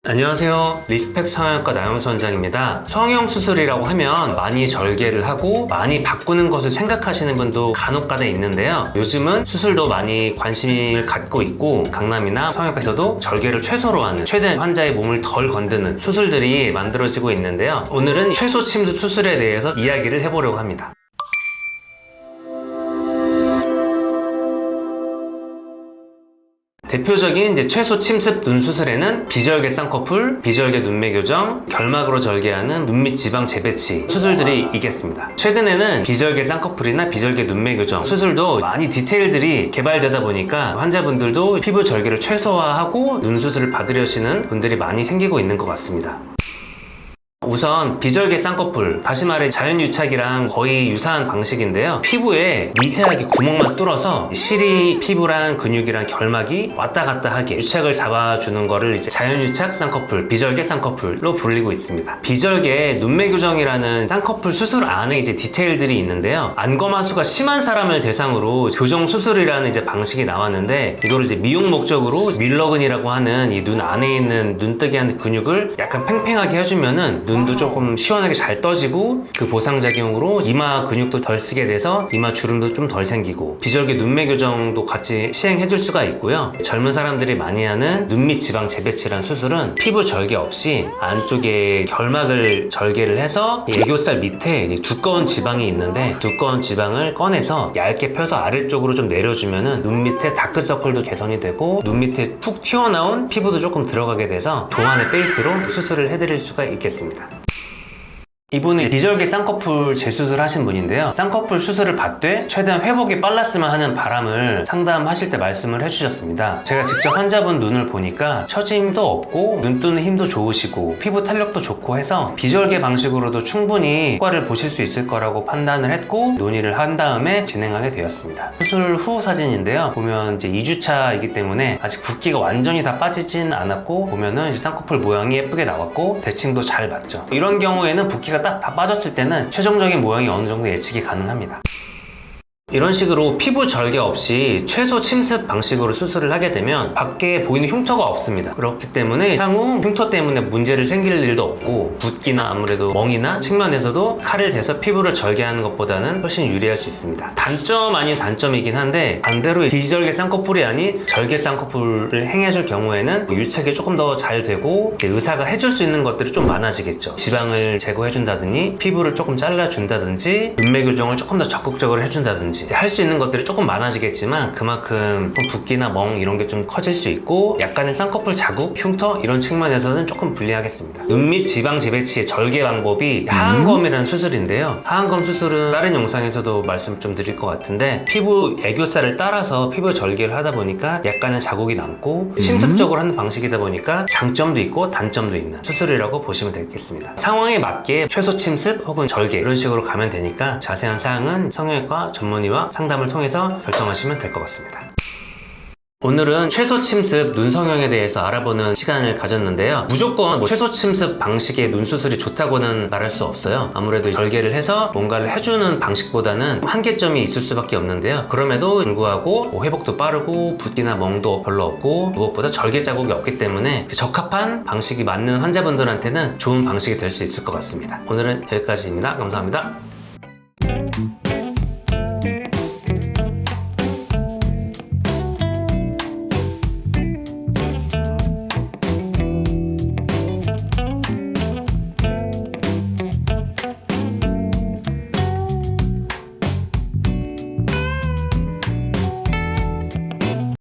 안녕하세요. 리스펙 성형외과 나영수 원장입니다. 성형 수술이라고 하면 많이 절개를 하고 많이 바꾸는 것을 생각하시는 분도 간혹가다 있는데요. 요즘은 수술도 많이 관심을 갖고 있고 강남이나 성형외과에서도 절개를 최소로 하는, 최대한 환자의 몸을 덜 건드는 수술들이 만들어지고 있는데요. 오늘은 최소 침습 수술에 대해서 이야기를 해보려고 합니다. 대표적인 최소 침습 눈 수술에는 비절개 쌍꺼풀, 비절개 눈매 교정, 결막으로 절개하는 눈밑 지방 재배치 수술들이 있겠습니다. 최근에는 비절개 쌍꺼풀이나 비절개 눈매 교정 수술도 많이 디테일들이 개발되다 보니까 환자분들도 피부 절개를 최소화하고 눈 수술을 받으려시는 분들이 많이 생기고 있는 것 같습니다. 우선 비절개 쌍꺼풀, 다시 말해 자연유착이랑 거의 유사한 방식인데요. 피부에 미세하게 구멍만 뚫어서 실이 피부랑 근육이랑 결막이 왔다 갔다 하게 유착을 잡아주는 거를 자연유착 쌍꺼풀, 비절개 쌍꺼풀로 불리고 있습니다. 비절개 눈매 교정이라는 쌍꺼풀 수술 안에 디테일들이 있는데요. 안검하수가 심한 사람을 대상으로 교정 수술이라는 방식이 나왔는데, 이거를 미용 목적으로 밀러근이라고 하는 이 눈 안에 있는 눈뜨게 하는 근육을 약간 팽팽하게 해주면은 눈도 조금 시원하게 잘 떠지고, 그 보상작용으로 이마 근육도 덜 쓰게 돼서 이마 주름도 좀 덜 생기고, 비절개 눈매 교정도 같이 시행해 줄 수가 있고요. 젊은 사람들이 많이 하는 눈밑 지방 재배치라는 수술은 피부 절개 없이 안쪽에 결막을 절개를 해서 애교살 밑에 두꺼운 지방이 있는데, 두꺼운 지방을 꺼내서 얇게 펴서 아래쪽으로 좀 내려주면은 눈 밑에 다크서클도 개선이 되고, 눈 밑에 푹 튀어나온 피부도 조금 들어가게 돼서 동안의 페이스로 수술을 해드릴 수가 있겠습니다. 이분은 비절개 쌍꺼풀 재수술 하신 분인데요. 쌍꺼풀 수술을 받되 최대한 회복이 빨랐으면 하는 바람을 상담하실 때 말씀을 해주셨습니다. 제가 직접 환자분 눈을 보니까 처짐도 없고 눈 뜨는 힘도 좋으시고 피부 탄력도 좋고 해서 비절개 방식으로도 충분히 효과를 보실 수 있을 거라고 판단을 했고 논의를 한 다음에 진행하게 되었습니다. 수술 후 사진인데요. 보면 2주차이기 때문에 아직 붓기가 완전히 다 빠지진 않았고, 보면은 쌍꺼풀 모양이 예쁘게 나왔고 대칭도 잘 맞죠. 이런 경우에는 붓기가 딱 다 빠졌을 때는 최종적인 모양이 어느 정도 예측이 가능합니다. 이런 식으로 피부 절개 없이 최소 침습 방식으로 수술을 하게 되면 밖에 보이는 흉터가 없습니다. 그렇기 때문에 향후 흉터 때문에 문제를 생길 일도 없고, 붓기나 아무래도 멍이나 측면에서도 칼을 대서 피부를 절개하는 것보다는 훨씬 유리할 수 있습니다. 단점 아닌 단점이긴 한데, 반대로 비절개 쌍꺼풀이 아닌 절개 쌍꺼풀을 행해줄 경우에는 유착이 조금 더 잘 되고 의사가 해줄 수 있는 것들이 좀 많아지겠죠. 지방을 제거해준다든지 피부를 조금 잘라준다든지 눈매 교정을 조금 더 적극적으로 해준다든지 할 수 있는 것들이 조금 많아지겠지만, 그만큼 붓기나 멍 이런 게 좀 커질 수 있고 약간의 쌍꺼풀 자국, 흉터 이런 측면에서는 조금 불리하겠습니다. 눈밑 지방 재배치의 절개 방법이 하안검이라는 수술인데요. 하안검 수술은 다른 영상에서도 말씀 좀 드릴 것 같은데, 피부 애교살을 따라서 피부 절개를 하다 보니까 약간의 자국이 남고 침습적으로 하는 방식이다 보니까 장점도 있고 단점도 있는 수술이라고 보시면 되겠습니다. 상황에 맞게 최소 침습 혹은 절개 이런 식으로 가면 되니까 자세한 사항은 성형외과 전문의와 상담을 통해서 결정하시면 될 것 같습니다. 오늘은 최소 침습 눈 성형에 대해서 알아보는 시간을 가졌는데요. 무조건 최소 침습 방식의 눈 수술이 좋다고는 말할 수 없어요. 아무래도 절개를 해서 뭔가를 해주는 방식보다는 한계점이 있을 수밖에 없는데요. 그럼에도 불구하고 회복도 빠르고 붓기나 멍도 별로 없고 무엇보다 절개 자국이 없기 때문에 적합한 방식이 맞는 환자분들한테는 좋은 방식이 될 수 있을 것 같습니다. 오늘은 여기까지입니다. 감사합니다.